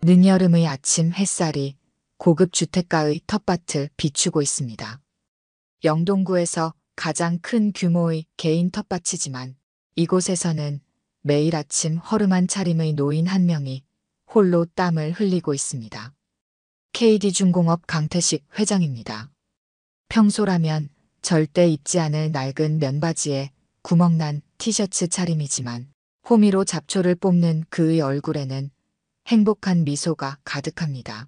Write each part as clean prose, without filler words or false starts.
늦여름의 아침 햇살이 고급 주택가의 텃밭을 비추고 있습니다. 영동구에서 가장 큰 규모의 개인 텃밭이지만 이곳에서는 매일 아침 허름한 차림의 노인 한 명이 홀로 땀을 흘리고 있습니다. KD중공업 강태식 회장입니다. 평소라면 절대 입지 않을 낡은 면바지에 구멍난 티셔츠 차림이지만 호미로 잡초를 뽑는 그의 얼굴에는 행복한 미소가 가득합니다.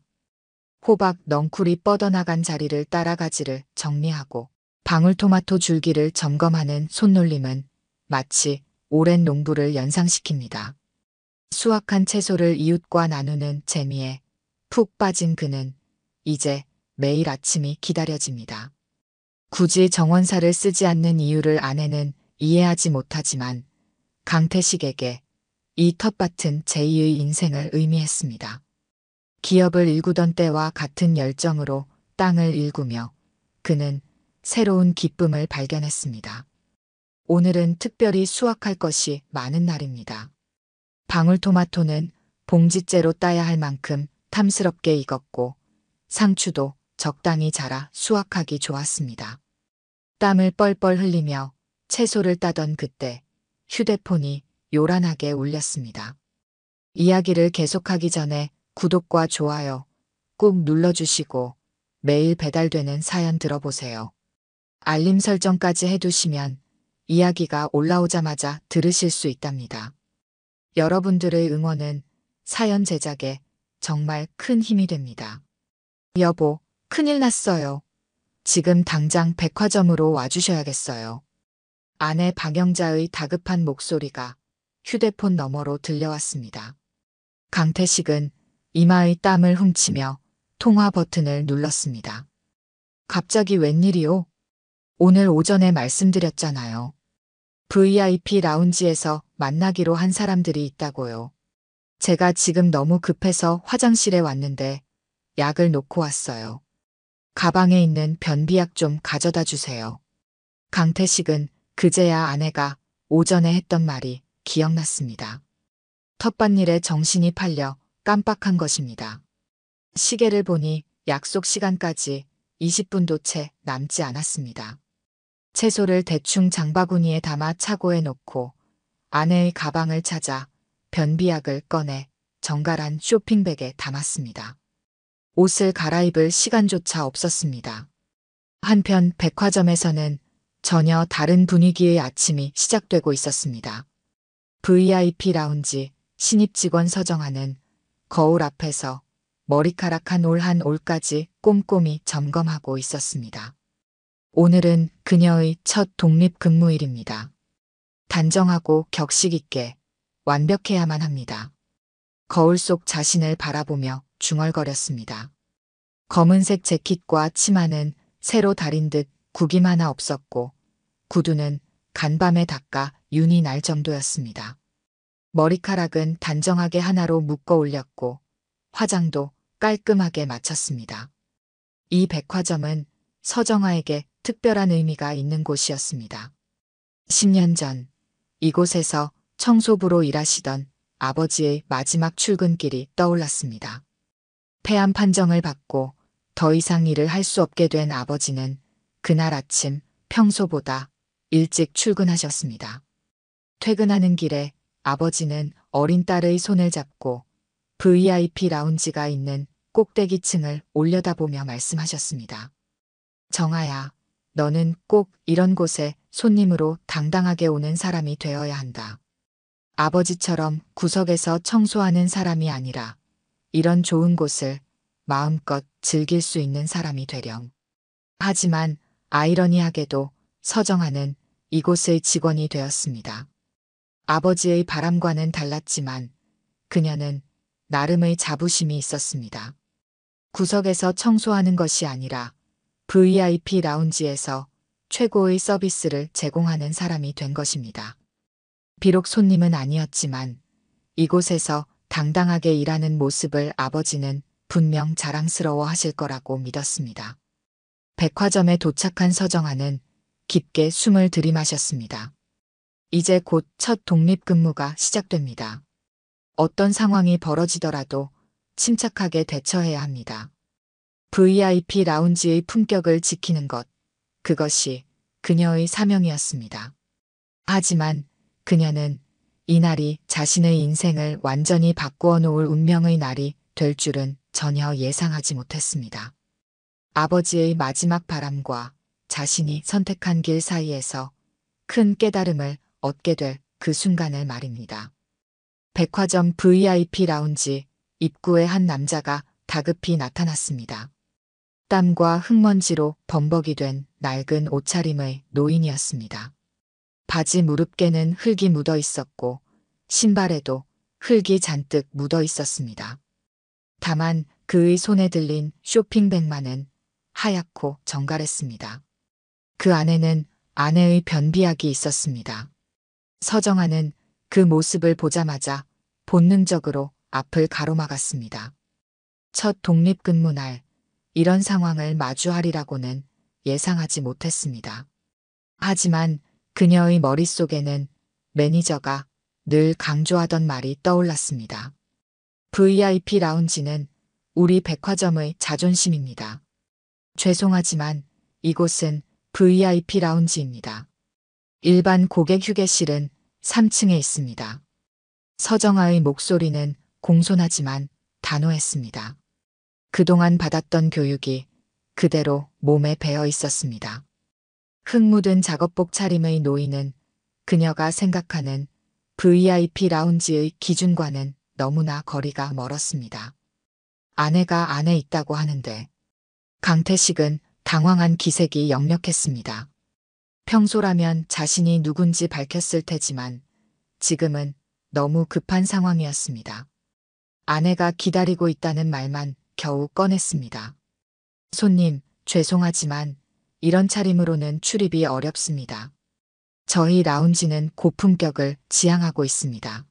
호박 넝쿨이 뻗어나간 자리를 따라 가지를 정리하고 방울토마토 줄기를 점검하는 손놀림은 마치 오랜 농부를 연상시킵니다. 수확한 채소를 이웃과 나누는 재미에 푹 빠진 그는 이제 매일 아침이 기다려집니다. 굳이 정원사를 쓰지 않는 이유를 아내는 이해하지 못하지만 강태식에게 이 텃밭은 제2의 인생을 의미했습니다. 기업을 일구던 때와 같은 열정으로 땅을 일구며 그는 새로운 기쁨을 발견했습니다. 오늘은 특별히 수확할 것이 많은 날입니다. 방울토마토는 봉지째로 따야 할 만큼 탐스럽게 익었고 상추도 적당히 자라 수확하기 좋았습니다. 땀을 뻘뻘 흘리며 채소를 따던 그때 휴대폰이 요란하게 울렸습니다. 이야기를 계속하기 전에 구독과 좋아요 꾹 눌러주시고 매일 배달되는 사연 들어보세요. 알림 설정까지 해두시면 이야기가 올라오자마자 들으실 수 있답니다. 여러분들의 응원은 사연 제작에 정말 큰 힘이 됩니다. 여보, 큰일 났어요. 지금 당장 백화점으로 와주셔야겠어요. 아내 박영자의 다급한 목소리가 휴대폰 너머로 들려왔습니다. 강태식은 이마의 땀을 훔치며 통화 버튼을 눌렀습니다. 갑자기 웬일이요? 오늘 오전에 말씀드렸잖아요. VIP 라운지에서 만나기로 한 사람들이 있다고요. 제가 지금 너무 급해서 화장실에 왔는데 약을 놓고 왔어요. 가방에 있는 변비약 좀 가져다 주세요. 강태식은 그제야 아내가 오전에 했던 말이 기억났습니다. 텃밭일에 정신이 팔려 깜빡한 것입니다. 시계를 보니 약속 시간까지 20분도 채 남지 않았습니다. 채소를 대충 장바구니에 담아 차고에 놓고 아내의 가방을 찾아 변비약을 꺼내 정갈한 쇼핑백에 담았습니다. 옷을 갈아입을 시간조차 없었습니다. 한편 백화점에서는 전혀 다른 분위기의 아침이 시작되고 있었습니다. VIP 라운지 신입 직원 서정아는 거울 앞에서 머리카락 한 올 한 올까지 꼼꼼히 점검하고 있었습니다. 오늘은 그녀의 첫 독립근무일입니다. 단정하고 격식 있게 완벽해야만 합니다. 거울 속 자신을 바라보며 중얼거렸습니다. 검은색 재킷과 치마는 새로 다린 듯 구김 하나 없었고 구두는 간밤에 닦아 윤이 날 정도였습니다. 머리카락은 단정하게 하나로 묶어 올렸고 화장도 깔끔하게 마쳤습니다. 이 백화점은 서정아에게 특별한 의미가 있는 곳이었습니다. 10년 전 이곳에서 청소부로 일하시던 아버지의 마지막 출근길이 떠올랐습니다. 폐암 판정을 받고 더 이상 일을 할 수 없게 된 아버지는 그날 아침 평소보다 일찍 출근하셨습니다. 퇴근하는 길에 아버지는 어린 딸의 손을 잡고 VIP 라운지가 있는 꼭대기층을 올려다보며 말씀하셨습니다. 정아야, 너는 꼭 이런 곳에 손님으로 당당하게 오는 사람이 되어야 한다. 아버지처럼 구석에서 청소하는 사람이 아니라 이런 좋은 곳을 마음껏 즐길 수 있는 사람이 되렴. 하지만 아이러니하게도 서정아는 이곳의 직원이 되었습니다. 아버지의 바람과는 달랐지만 그녀는 나름의 자부심이 있었습니다. 구석에서 청소하는 것이 아니라 VIP 라운지에서 최고의 서비스를 제공하는 사람이 된 것입니다. 비록 손님은 아니었지만 이곳에서 당당하게 일하는 모습을 아버지는 분명 자랑스러워 하실 거라고 믿었습니다. 백화점에 도착한 서정아는 깊게 숨을 들이마셨습니다. 이제 곧 첫 독립근무가 시작됩니다. 어떤 상황이 벌어지더라도 침착하게 대처해야 합니다. VIP 라운지의 품격을 지키는 것, 그것이 그녀의 사명이었습니다. 하지만 그녀는 이날이 자신의 인생을 완전히 바꾸어 놓을 운명의 날이 될 줄은 전혀 예상하지 못했습니다. 아버지의 마지막 바람과 자신이 선택한 길 사이에서 큰 깨달음을 얻게 될 그 순간을 말입니다. 백화점 VIP 라운지 입구에 한 남자가 다급히 나타났습니다. 땀과 흙먼지로 범벅이 된 낡은 옷차림의 노인이었습니다. 바지 무릎께는 흙이 묻어 있었고 신발에도 흙이 잔뜩 묻어 있었습니다. 다만 그의 손에 들린 쇼핑백만은 하얗고 정갈했습니다. 그 안에는 아내의 변비약이 있었습니다. 서정아는 그 모습을 보자마자 본능적으로 앞을 가로막았습니다. 첫 독립근무 날 이런 상황을 마주하리라고는 예상하지 못했습니다. 하지만 그녀의 머릿속에는 매니저가 늘 강조하던 말이 떠올랐습니다. VIP 라운지는 우리 백화점의 자존심입니다. 죄송하지만 이곳은 VIP 라운지입니다. 일반 고객 휴게실은 3층에 있습니다. 서정아의 목소리는 공손하지만 단호했습니다. 그동안 받았던 교육이 그대로 몸에 배어 있었습니다. 흙 묻은 작업복 차림의 노인은 그녀가 생각하는 VIP 라운지의 기준과는 너무나 거리가 멀었습니다. 아내가 안에 있다고 하는데 강태식은 당황한 기색이 역력했습니다. 평소라면 자신이 누군지 밝혔을 테지만 지금은 너무 급한 상황이었습니다. 아내가 기다리고 있다는 말만 겨우 꺼냈습니다. 손님, 죄송하지만 이런 차림으로는 출입이 어렵습니다. 저희 라운지는 고품격을 지향하고 있습니다.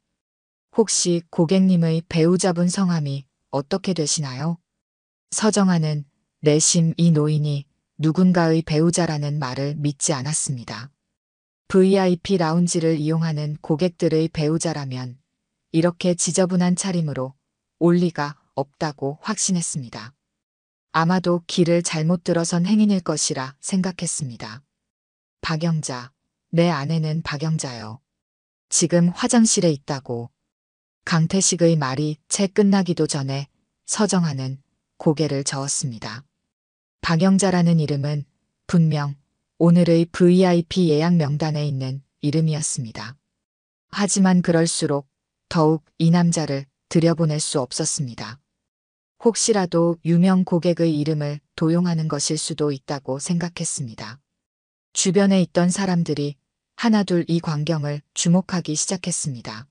혹시 고객님의 배우자분 성함이 어떻게 되시나요? 서정아는 내심 이 노인이 누군가의 배우자라는 말을 믿지 않았습니다. VIP 라운지를 이용하는 고객들의 배우자라면 이렇게 지저분한 차림으로 올 리가 없다고 확신했습니다. 아마도 길을 잘못 들어선 행인일 것이라 생각했습니다. 박영자, 내 아내는 박영자요. 지금 화장실에 있다고. 강태식의 말이 채 끝나기도 전에 서정아는 고개를 저었습니다. 박영자라는 이름은 분명 오늘의 VIP 예약 명단에 있는 이름이었습니다. 하지만 그럴수록 더욱 이 남자를 들여보낼 수 없었습니다. 혹시라도 유명 고객의 이름을 도용하는 것일 수도 있다고 생각했습니다. 주변에 있던 사람들이 하나둘 이 광경을 주목하기 시작했습니다.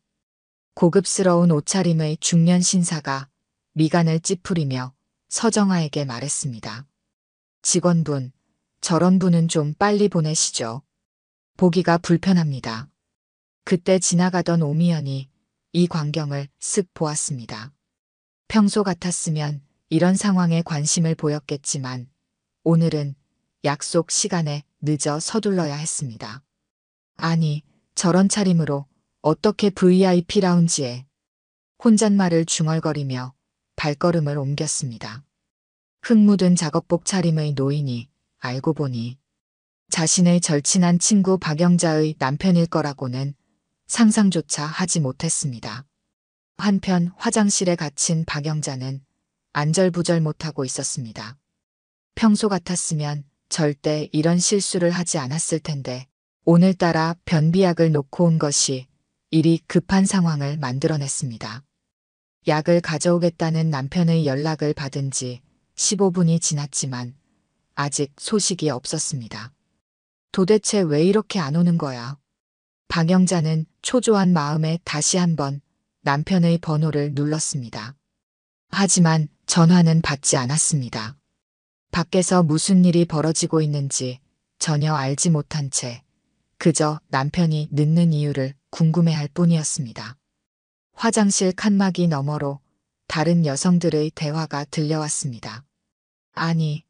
고급스러운 옷차림의 중년 신사가 미간을 찌푸리며 서정아에게 말했습니다. 직원분, 저런 분은 좀 빨리 보내시죠. 보기가 불편합니다. 그때 지나가던 오미연이 이 광경을 쓱 보았습니다. 평소 같았으면 이런 상황에 관심을 보였겠지만 오늘은 약속 시간에 늦어 서둘러야 했습니다. 아니, 저런 차림으로 어떻게 VIP 라운지에. 혼잣말을 중얼거리며 발걸음을 옮겼습니다. 흙 묻은 작업복 차림의 노인이 알고 보니 자신의 절친한 친구 박영자의 남편일 거라고는 상상조차 하지 못했습니다. 한편 화장실에 갇힌 박영자는 안절부절 못하고 있었습니다. 평소 같았으면 절대 이런 실수를 하지 않았을 텐데 오늘따라 변비약을 놓고 온 것이 이리 급한 상황을 만들어냈습니다. 약을 가져오겠다는 남편의 연락을 받은 지 15분이 지났지만 아직 소식이 없었습니다. 도대체 왜 이렇게 안 오는 거야? 박영자는 초조한 마음에 다시 한번 남편의 번호를 눌렀습니다. 하지만 전화는 받지 않았습니다. 밖에서 무슨 일이 벌어지고 있는지 전혀 알지 못한 채 그저 남편이 늦는 이유를 궁금해할 뿐이었습니다. 화장실 칸막이 너머로 다른 여성들의 대화가 들려왔습니다. 아니,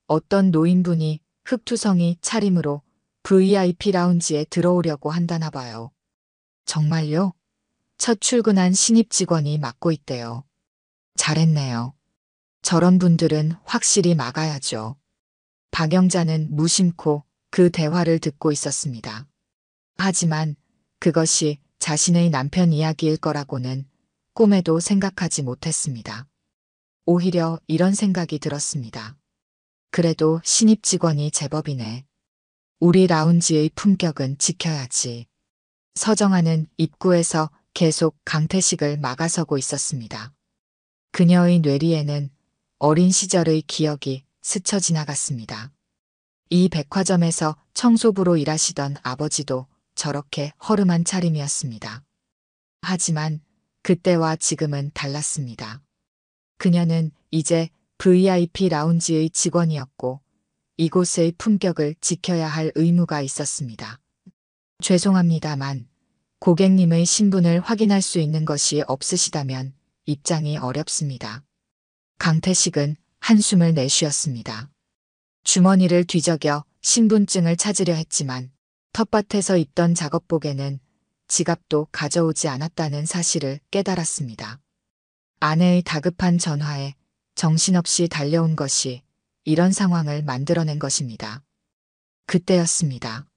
어떤 노인분이 흑투성이 차림으로 VIP 라운지에 들어오려고 한다나 봐요. 정말요? 첫 출근한 신입 직원이 맡고 있대요. 잘했네요. 저런 분들은 확실히 막아야죠. 박영자는 무심코 그 대화를 듣고 있었습니다. 하지만 그것이 자신의 남편 이야기일 거라고는 꿈에도 생각하지 못했습니다. 오히려 이런 생각이 들었습니다. 그래도 신입 직원이 제법이네. 우리 라운지의 품격은 지켜야지. 서정아는 입구에서 계속 강태식을 막아서고 있었습니다. 그녀의 뇌리에는 어린 시절의 기억이 스쳐 지나갔습니다. 이 백화점에서 청소부로 일하시던 아버지도 저렇게 허름한 차림이었습니다. 하지만 그때와 지금은 달랐습니다. 그녀는 이제 VIP 라운지의 직원이었고 이곳의 품격을 지켜야 할 의무가 있었습니다. 죄송합니다만 고객님의 신분을 확인할 수 있는 것이 없으시다면 입장이 어렵습니다. 강태식은 한숨을 내쉬었습니다. 주머니를 뒤적여 신분증을 찾으려 했지만 텃밭에서 입던 작업복에는 지갑도 가져오지 않았다는 사실을 깨달았습니다. 아내의 다급한 전화에 정신없이 달려온 것이 이런 상황을 만들어낸 것입니다. 그때였습니다.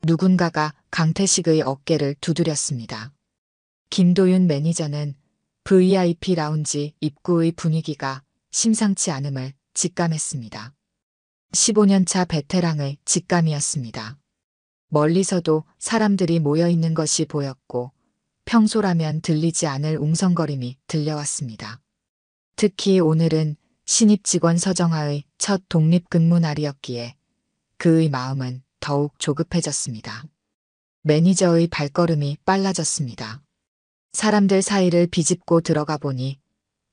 누군가가 강태식의 어깨를 두드렸습니다. 김도윤 매니저는 VIP 라운지 입구의 분위기가 심상치 않음을 직감했습니다. 15년차 베테랑의 직감이었습니다. 멀리서도 사람들이 모여 있는 것이 보였고 평소라면 들리지 않을 웅성거림이 들려왔습니다. 특히 오늘은 신입 직원 서정아의 첫 독립근무 날이었기에 그의 마음은 더욱 조급해졌습니다. 매니저의 발걸음이 빨라졌습니다. 사람들 사이를 비집고 들어가 보니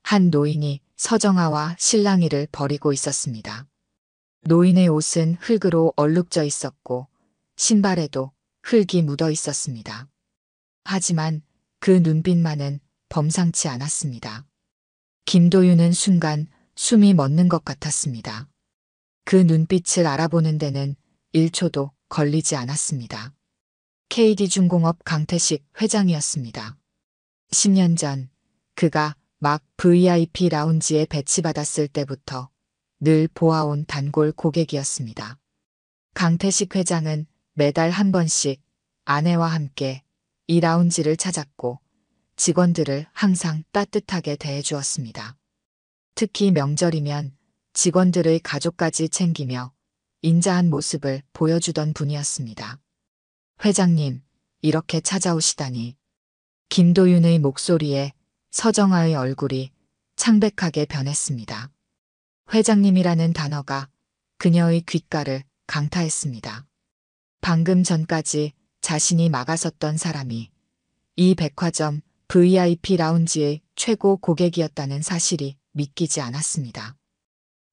한 노인이 서정아와 실랑이를 벌이고 있었습니다. 노인의 옷은 흙으로 얼룩져 있었고 신발에도 흙이 묻어 있었습니다. 하지만 그 눈빛만은 범상치 않았습니다. 김도윤은 순간 숨이 멎는 것 같았습니다. 그 눈빛을 알아보는 데는 1초도 걸리지 않았습니다. KD중공업 강태식 회장이었습니다. 10년 전 그가 막 VIP 라운지에 배치받았을 때부터 늘 보아온 단골 고객이었습니다. 강태식 회장은 매달 한 번씩 아내와 함께 이 라운지를 찾았고 직원들을 항상 따뜻하게 대해주었습니다. 특히 명절이면 직원들의 가족까지 챙기며 인자한 모습을 보여주던 분이었습니다. 회장님, 이렇게 찾아오시다니. 김도윤의 목소리에 서정아의 얼굴이 창백하게 변했습니다. 회장님이라는 단어가 그녀의 귓가를 강타했습니다. 방금 전까지 자신이 막아섰던 사람이 이 백화점 VIP 라운지의 최고 고객이었다는 사실이 믿기지 않았습니다.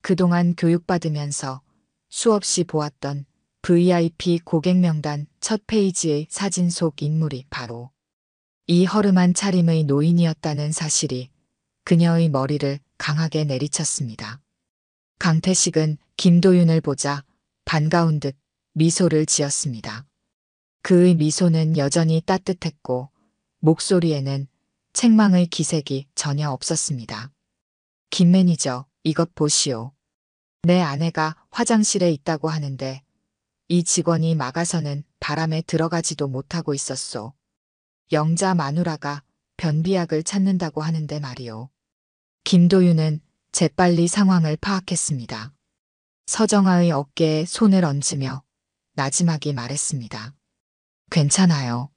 그동안 교육받으면서 수없이 보았던 VIP 고객 명단 첫 페이지의 사진 속 인물이 바로 이 허름한 차림의 노인이었다는 사실이 그녀의 머리를 강하게 내리쳤습니다. 강태식은 김도윤을 보자 반가운 듯 미소를 지었습니다. 그의 미소는 여전히 따뜻했고 목소리에는 책망의 기색이 전혀 없었습니다. 김 매니저, 이것 보시오. 내 아내가 화장실에 있다고 하는데 이 직원이 막아서는 바람에 들어가지도 못하고 있었소. 영자 마누라가 변비약을 찾는다고 하는데 말이오. 김도윤은 재빨리 상황을 파악했습니다. 서정아의 어깨에 손을 얹으며 나지막이 말했습니다. 괜찮아요.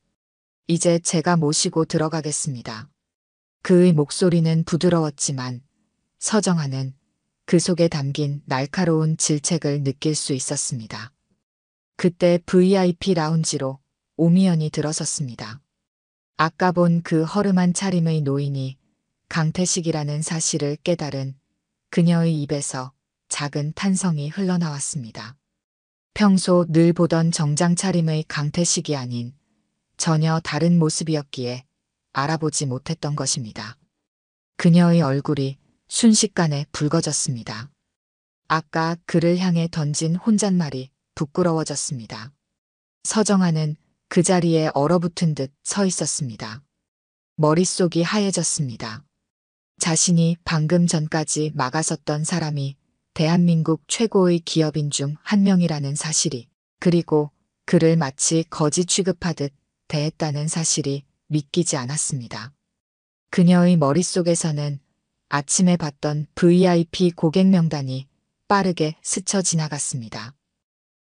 이제 제가 모시고 들어가겠습니다. 그의 목소리는 부드러웠지만 서정아는 그 속에 담긴 날카로운 질책을 느낄 수 있었습니다. 그때 VIP 라운지로 오미연이 들어섰습니다. 아까 본 그 허름한 차림의 노인이 강태식이라는 사실을 깨달은 그녀의 입에서 작은 탄성이 흘러나왔습니다. 평소 늘 보던 정장 차림의 강태식이 아닌 전혀 다른 모습이었기에 알아보지 못했던 것입니다. 그녀의 얼굴이 순식간에 붉어졌습니다. 아까 그를 향해 던진 혼잣말이 부끄러워졌습니다. 서정아는 그 자리에 얼어붙은 듯 서 있었습니다. 머릿속이 하얘졌습니다. 자신이 방금 전까지 막아섰던 사람이 대한민국 최고의 기업인 중 한 명이라는 사실이, 그리고 그를 마치 거지 취급하듯 대했다는 사실이 믿기지 않았습니다. 그녀의 머릿속에서는 아침에 봤던 VIP 고객 명단이 빠르게 스쳐 지나갔습니다.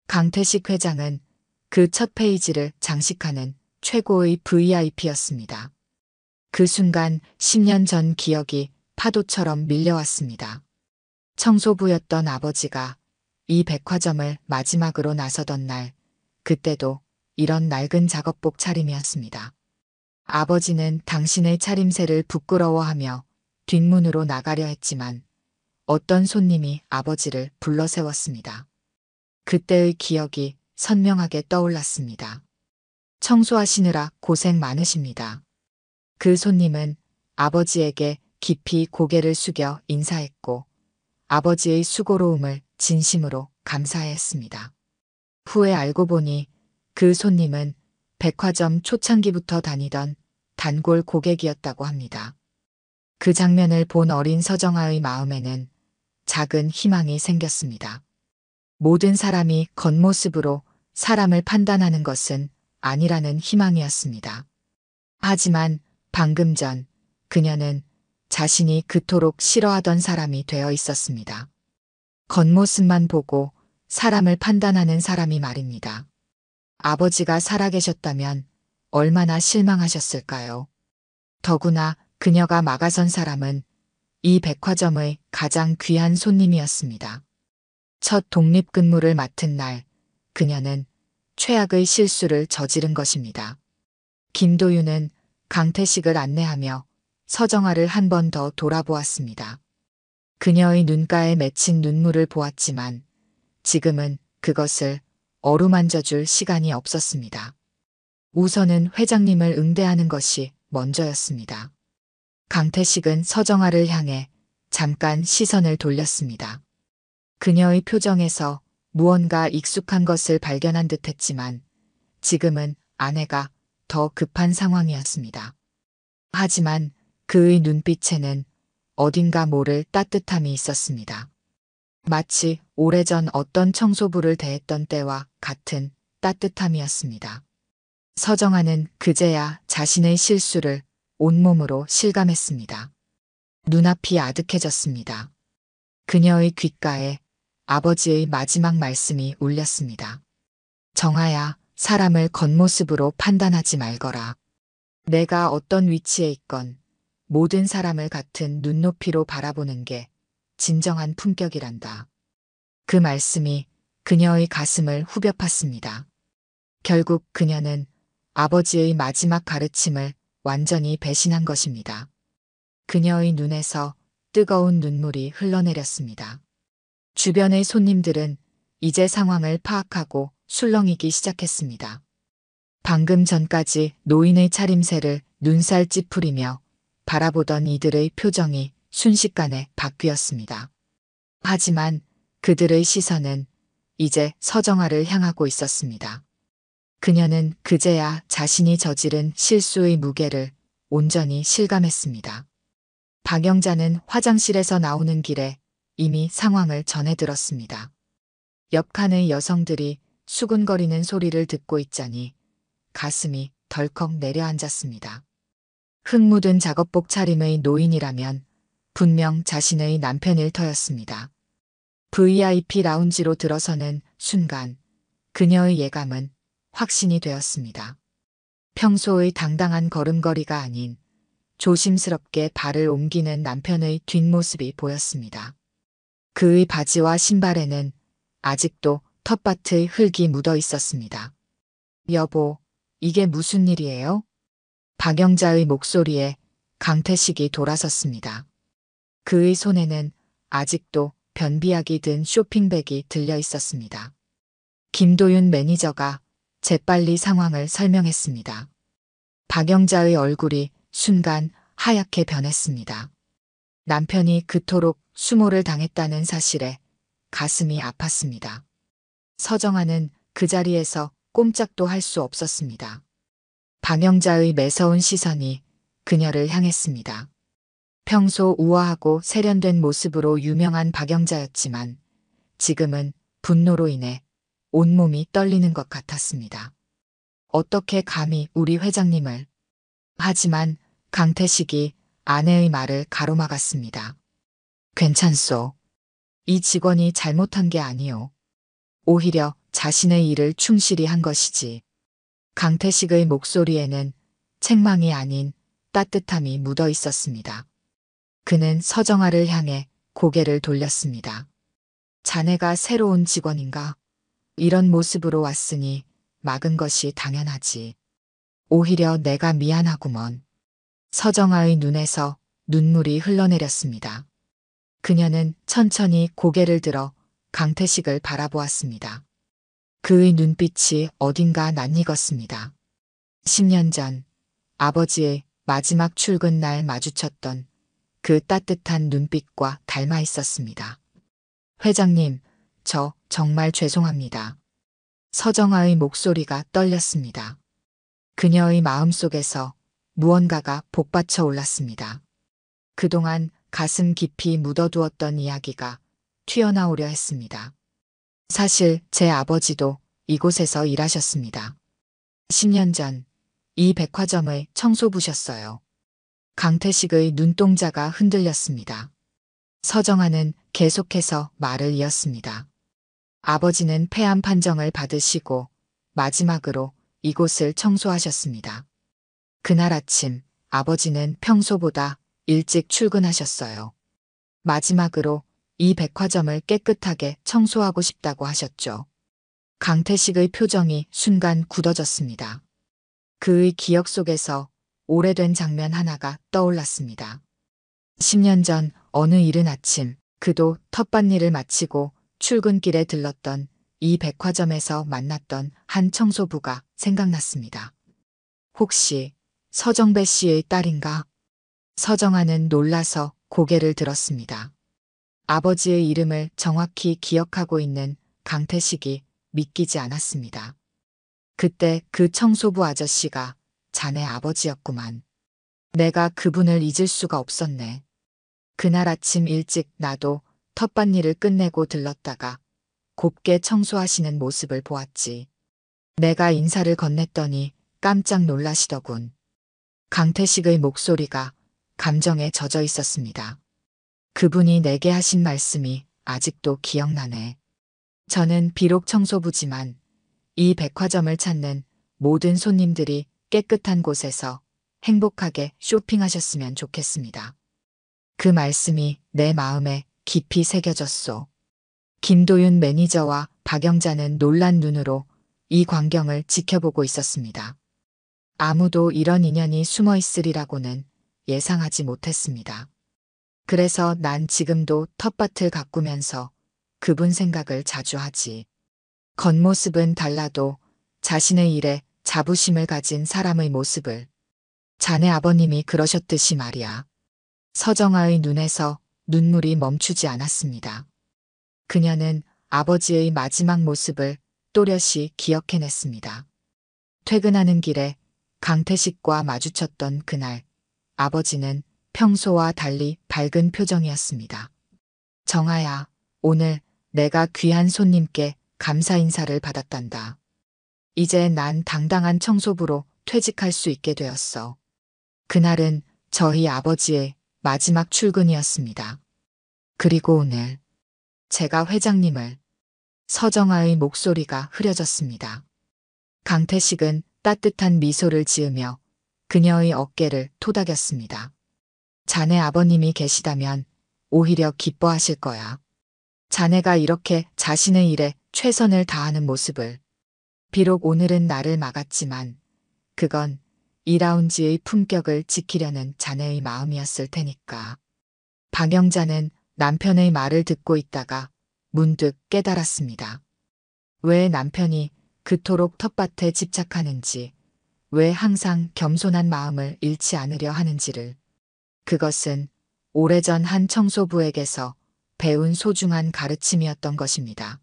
강태식 회장은 그 첫 페이지를 장식하는 최고의 VIP였습니다. 그 순간 10년 전 기억이 파도처럼 밀려왔습니다. 청소부였던 아버지가 이 백화점을 마지막으로 나서던 날, 그때도 이런 낡은 작업복 차림이었습니다. 아버지는 당신의 차림새를 부끄러워하며 뒷문으로 나가려 했지만 어떤 손님이 아버지를 불러 세웠습니다. 그때의 기억이 선명하게 떠올랐습니다. 청소하시느라 고생 많으십니다. 그 손님은 아버지에게 깊이 고개를 숙여 인사했고 아버지의 수고로움을 진심으로 감사했습니다. 후에 알고 보니 그 손님은 백화점 초창기부터 다니던 단골 고객이었다고 합니다. 그 장면을 본 어린 서정아의 마음에는 작은 희망이 생겼습니다. 모든 사람이 겉모습으로 사람을 판단하는 것은 아니라는 희망이었습니다. 하지만 방금 전 그녀는 자신이 그토록 싫어하던 사람이 되어 있었습니다. 겉모습만 보고 사람을 판단하는 사람이 말입니다. 아버지가 살아계셨다면 얼마나 실망하셨을까요? 더구나 그녀가 막아선 사람은 이 백화점의 가장 귀한 손님이었습니다. 첫 독립근무를 맡은 날, 그녀는 최악의 실수를 저지른 것입니다. 김도윤은 강태식을 안내하며 서정아를 한 번 더 돌아보았습니다. 그녀의 눈가에 맺힌 눈물을 보았지만 지금은 그것을 어루만져줄 시간이 없었습니다. 우선은 회장님을 응대하는 것이 먼저였습니다. 강태식은 서정아를 향해 잠깐 시선을 돌렸습니다. 그녀의 표정에서 무언가 익숙한 것을 발견한 듯했지만 지금은 아내가 더 급한 상황이었습니다. 하지만 그의 눈빛에는 어딘가 모를 따뜻함이 있었습니다. 마치 오래전 어떤 청소부를 대했던 때와 같은 따뜻함이었습니다. 서정아는 그제야 자신의 실수를 온몸으로 실감했습니다. 눈앞이 아득해졌습니다. 그녀의 귓가에 아버지의 마지막 말씀이 울렸습니다. 정아야, 사람을 겉모습으로 판단하지 말거라. 내가 어떤 위치에 있건 모든 사람을 같은 눈높이로 바라보는 게 진정한 품격이란다. 그 말씀이 그녀의 가슴을 후벼 팠습니다. 결국 그녀는 아버지의 마지막 가르침을 완전히 배신한 것입니다. 그녀의 눈에서 뜨거운 눈물이 흘러내렸습니다. 주변의 손님들은 이제 상황을 파악하고 술렁이기 시작했습니다. 방금 전까지 노인의 차림새를 눈살 찌푸리며 바라보던 이들의 표정이 순식간에 바뀌었습니다. 하지만 그들의 시선은 이제 서정아를 향하고 있었습니다. 그녀는 그제야 자신이 저지른 실수의 무게를 온전히 실감했습니다. 박영자는 화장실에서 나오는 길에 이미 상황을 전해 들었습니다. 옆 칸의 여성들이 수군거리는 소리를 듣고 있자니 가슴이 덜컥 내려앉았습니다. 흙 묻은 작업복 차림의 노인이라면 분명 자신의 남편 일터였습니다. VIP 라운지로 들어서는 순간 그녀의 예감은 확신이 되었습니다. 평소의 당당한 걸음걸이가 아닌 조심스럽게 발을 옮기는 남편의 뒷모습이 보였습니다. 그의 바지와 신발에는 아직도 텃밭의 흙이 묻어 있었습니다. 여보, 이게 무슨 일이에요? 박영자의 목소리에 강태식이 돌아섰습니다. 그의 손에는 아직도 변비약이 든 쇼핑백이 들려 있었습니다. 김도윤 매니저가 재빨리 상황을 설명했습니다. 박영자의 얼굴이 순간 하얗게 변했습니다. 남편이 그토록 수모를 당했다는 사실에 가슴이 아팠습니다. 서정아는 그 자리에서 꼼짝도 할 수 없었습니다. 박영자의 매서운 시선이 그녀를 향했습니다. 평소 우아하고 세련된 모습으로 유명한 박영자였지만 지금은 분노로 인해 온몸이 떨리는 것 같았습니다. 어떻게 감히 우리 회장님을. 하지만 강태식이 아내의 말을 가로막았습니다. 괜찮소. 이 직원이 잘못한 게 아니오. 오히려 자신의 일을 충실히 한 것이지. 강태식의 목소리에는 책망이 아닌 따뜻함이 묻어 있었습니다. 그는 서정아를 향해 고개를 돌렸습니다. 자네가 새로운 직원인가? 이런 모습으로 왔으니 막은 것이 당연하지. 오히려 내가 미안하구먼. 서정아의 눈에서 눈물이 흘러내렸습니다. 그녀는 천천히 고개를 들어 강태식을 바라보았습니다. 그의 눈빛이 어딘가 낯익었습니다. 10년 전 아버지의 마지막 출근 날 마주쳤던 그 따뜻한 눈빛과 닮아 있었습니다. 회장님, 저 정말 죄송합니다. 서정아의 목소리가 떨렸습니다. 그녀의 마음속에서 무언가가 복받쳐 올랐습니다. 그동안 가슴 깊이 묻어두었던 이야기가 튀어나오려 했습니다. 사실 제 아버지도 이곳에서 일하셨습니다. 10년 전 이 백화점의 청소부셨어요. 강태식의 눈동자가 흔들렸습니다. 서정아는 계속해서 말을 이었습니다. 아버지는 폐암 판정을 받으시고 마지막으로 이곳을 청소하셨습니다. 그날 아침 아버지는 평소보다 일찍 출근하셨어요. 마지막으로 이 백화점을 깨끗하게 청소하고 싶다고 하셨죠. 강태식의 표정이 순간 굳어졌습니다. 그의 기억 속에서 오래된 장면 하나가 떠올랐습니다. 10년 전 어느 이른 아침 그도 텃밭일을 마치고 출근길에 들렀던 이 백화점에서 만났던 한 청소부가 생각났습니다. 혹시 서정배 씨의 딸인가? 서정아는 놀라서 고개를 들었습니다. 아버지의 이름을 정확히 기억하고 있는 강태식이 믿기지 않았습니다. 그때 그 청소부 아저씨가 자네 아버지였구만. 내가 그분을 잊을 수가 없었네. 그날 아침 일찍 나도 텃밭일을 끝내고 들렀다가 곱게 청소하시는 모습을 보았지. 내가 인사를 건넸더니 깜짝 놀라시더군. 강태식의 목소리가 감정에 젖어 있었습니다. 그분이 내게 하신 말씀이 아직도 기억나네. 저는 비록 청소부지만 이 백화점을 찾는 모든 손님들이 깨끗한 곳에서 행복하게 쇼핑하셨으면 좋겠습니다. 그 말씀이 내 마음에 깊이 새겨졌소. 김도윤 매니저와 박영자는 놀란 눈으로 이 광경을 지켜보고 있었습니다. 아무도 이런 인연이 숨어 있으리라고는 예상하지 못했습니다. 그래서 난 지금도 텃밭을 가꾸면서 그분 생각을 자주 하지. 겉모습은 달라도 자신의 일에 자부심을 가진 사람의 모습을. 자네 아버님이 그러셨듯이 말이야. 서정아의 눈에서 눈물이 멈추지 않았습니다. 그녀는 아버지의 마지막 모습을 또렷이 기억해냈습니다. 퇴근하는 길에 강태식과 마주쳤던 그날, 아버지는 평소와 달리 밝은 표정이었습니다. 정아야, 오늘 내가 귀한 손님께 감사 인사를 받았단다. 이제 난 당당한 청소부로 퇴직할 수 있게 되었어. 그날은 저희 아버지의 마지막 출근이었습니다. 그리고 오늘 제가 회장님을. 서정아의 목소리가 흐려졌습니다. 강태식은 따뜻한 미소를 지으며 그녀의 어깨를 토닥였습니다. 자네 아버님이 계시다면 오히려 기뻐하실 거야. 자네가 이렇게 자신의 일에 최선을 다하는 모습을. 비록 오늘은 나를 막았지만 그건 이라운지의 품격을 지키려는 자네의 마음이었을 테니까. 박영자는 남편의 말을 듣고 있다가 문득 깨달았습니다. 왜 남편이 그토록 텃밭에 집착하는지, 왜 항상 겸손한 마음을 잃지 않으려 하는지를. 그것은 오래전 한 청소부에게서 배운 소중한 가르침이었던 것입니다.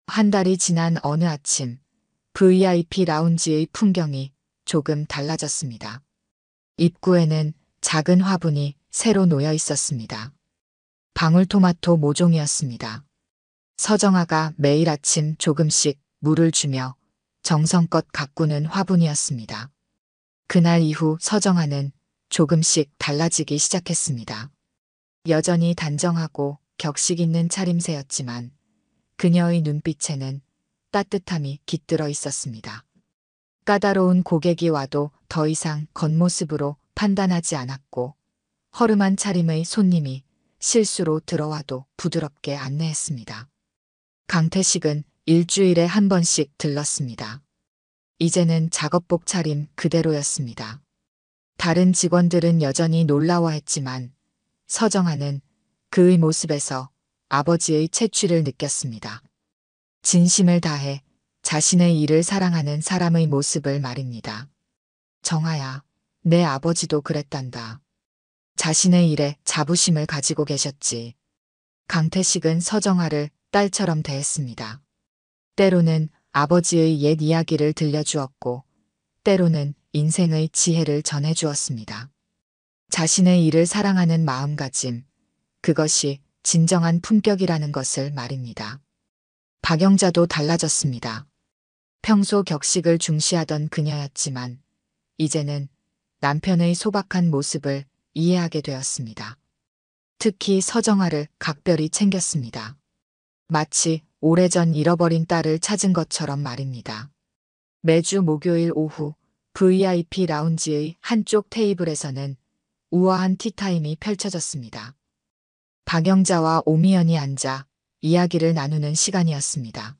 한 달이 지난 어느 아침, VIP 라운지의 풍경이 조금 달라졌습니다. 입구에는 작은 화분이 새로 놓여 있었습니다. 방울토마토 모종이었습니다. 서정아가 매일 아침 조금씩 물을 주며 정성껏 가꾸는 화분이었습니다. 그날 이후 서정아는 조금씩 달라지기 시작했습니다. 여전히 단정하고 격식 있는 차림새였지만 그녀의 눈빛에는 따뜻함이 깃들어 있었습니다. 까다로운 고객이 와도 더 이상 겉모습으로 판단하지 않았고 허름한 차림의 손님이 실수로 들어와도 부드럽게 안내했습니다. 강태식은 일주일에 한 번씩 들렀습니다. 이제는 작업복 차림 그대로였습니다. 다른 직원들은 여전히 놀라워했지만 서정아는 그의 모습에서 아버지의 채취를 느꼈습니다. 진심을 다해 자신의 일을 사랑하는 사람의 모습을 말입니다. 정아야, 내 아버지도 그랬단다. 자신의 일에 자부심을 가지고 계셨지. 강태식은 서정아를 딸처럼 대했습니다. 때로는 아버지의 옛 이야기를 들려주었고, 때로는 인생의 지혜를 전해주었습니다. 자신의 일을 사랑하는 마음가짐, 그것이 진정한 품격이라는 것을 말입니다. 박영자도 달라졌습니다. 평소 격식을 중시하던 그녀였지만 이제는 남편의 소박한 모습을 이해하게 되었습니다. 특히 서정아를 각별히 챙겼습니다. 마치 오래전 잃어버린 딸을 찾은 것처럼 말입니다. 매주 목요일 오후 VIP 라운지의 한쪽 테이블에서는 우아한 티타임이 펼쳐졌습니다. 박영자와 오미연이 앉아 이야기를 나누는 시간이었습니다.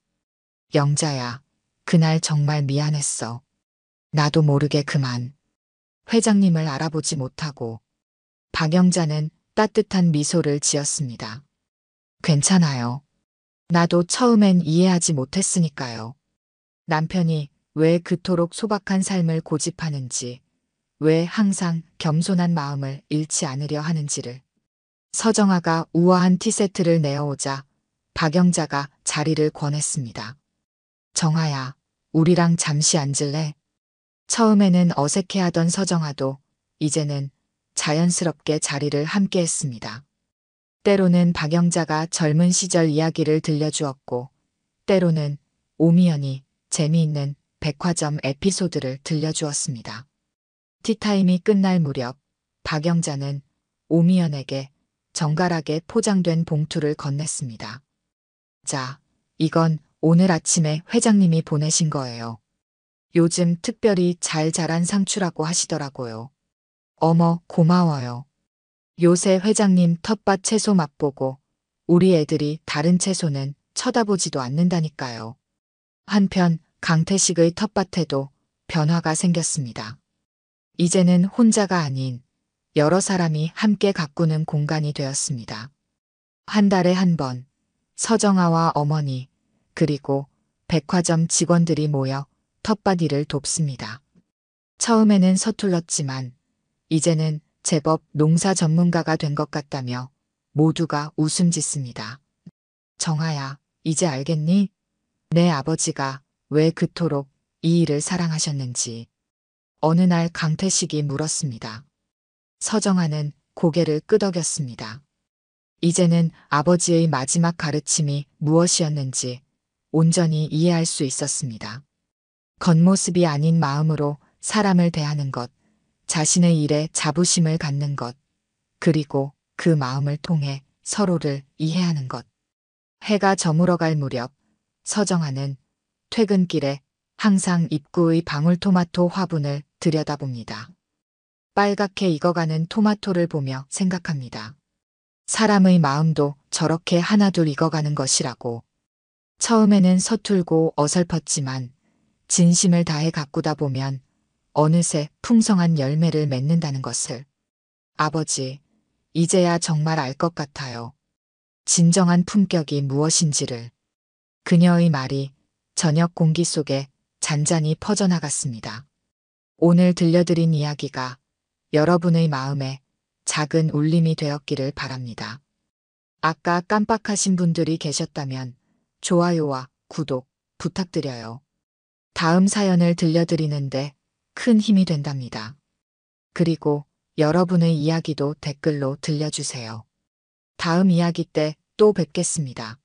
영자야, 그날 정말 미안했어. 나도 모르게 그만. 회장님을 알아보지 못하고. 박영자는 따뜻한 미소를 지었습니다. 괜찮아요. 나도 처음엔 이해하지 못했으니까요. 남편이 왜 그토록 소박한 삶을 고집하는지, 왜 항상 겸손한 마음을 잃지 않으려 하는지를. 서정아가 우아한 티세트를 내어오자 박영자가 자리를 권했습니다. 정아야, 우리랑 잠시 앉을래? 처음에는 어색해하던 서정아도 이제는 자연스럽게 자리를 함께 했습니다. 때로는 박영자가 젊은 시절 이야기를 들려주었고, 때로는 오미연이 재미있는 백화점 에피소드를 들려주었습니다. 티타임이 끝날 무렵 박영자는 오미연에게 정갈하게 포장된 봉투를 건넸습니다. 자, 이건 오늘 아침에 회장님이 보내신 거예요. 요즘 특별히 잘 자란 상추라고 하시더라고요. 어머, 고마워요. 요새 회장님 텃밭 채소 맛보고 우리 애들이 다른 채소는 쳐다보지도 않는다니까요. 한편 강태식의 텃밭에도 변화가 생겼습니다. 이제는 혼자가 아닌 여러 사람이 함께 가꾸는 공간이 되었습니다. 한 달에 한 번 서정아와 어머니 그리고 백화점 직원들이 모여 텃밭 일을 돕습니다. 처음에는 서툴렀지만 이제는 제법 농사 전문가가 된 것 같다며 모두가 웃음 짓습니다. 정아야, 이제 알겠니? 내 아버지가 왜 그토록 이 일을 사랑하셨는지. 어느 날 강태식이 물었습니다. 서정아는 고개를 끄덕였습니다. 이제는 아버지의 마지막 가르침이 무엇이었는지 온전히 이해할 수 있었습니다. 겉모습이 아닌 마음으로 사람을 대하는 것, 자신의 일에 자부심을 갖는 것, 그리고 그 마음을 통해 서로를 이해하는 것. 해가 저물어갈 무렵 서정아는 퇴근길에 항상 입구의 방울토마토 화분을 들여다봅니다. 빨갛게 익어가는 토마토를 보며 생각합니다. 사람의 마음도 저렇게 하나둘 익어가는 것이라고. 처음에는 서툴고 어설펐지만 진심을 다해 가꾸다 보면 어느새 풍성한 열매를 맺는다는 것을. 아버지, 이제야 정말 알 것 같아요. 진정한 품격이 무엇인지를. 그녀의 말이 저녁 공기 속에 잔잔히 퍼져나갔습니다. 오늘 들려드린 이야기가 여러분의 마음에 작은 울림이 되었기를 바랍니다. 아까 깜빡하신 분들이 계셨다면 좋아요와 구독 부탁드려요. 다음 사연을 들려드리는데 큰 힘이 된답니다. 그리고 여러분의 이야기도 댓글로 들려주세요. 다음 이야기 때 또 뵙겠습니다.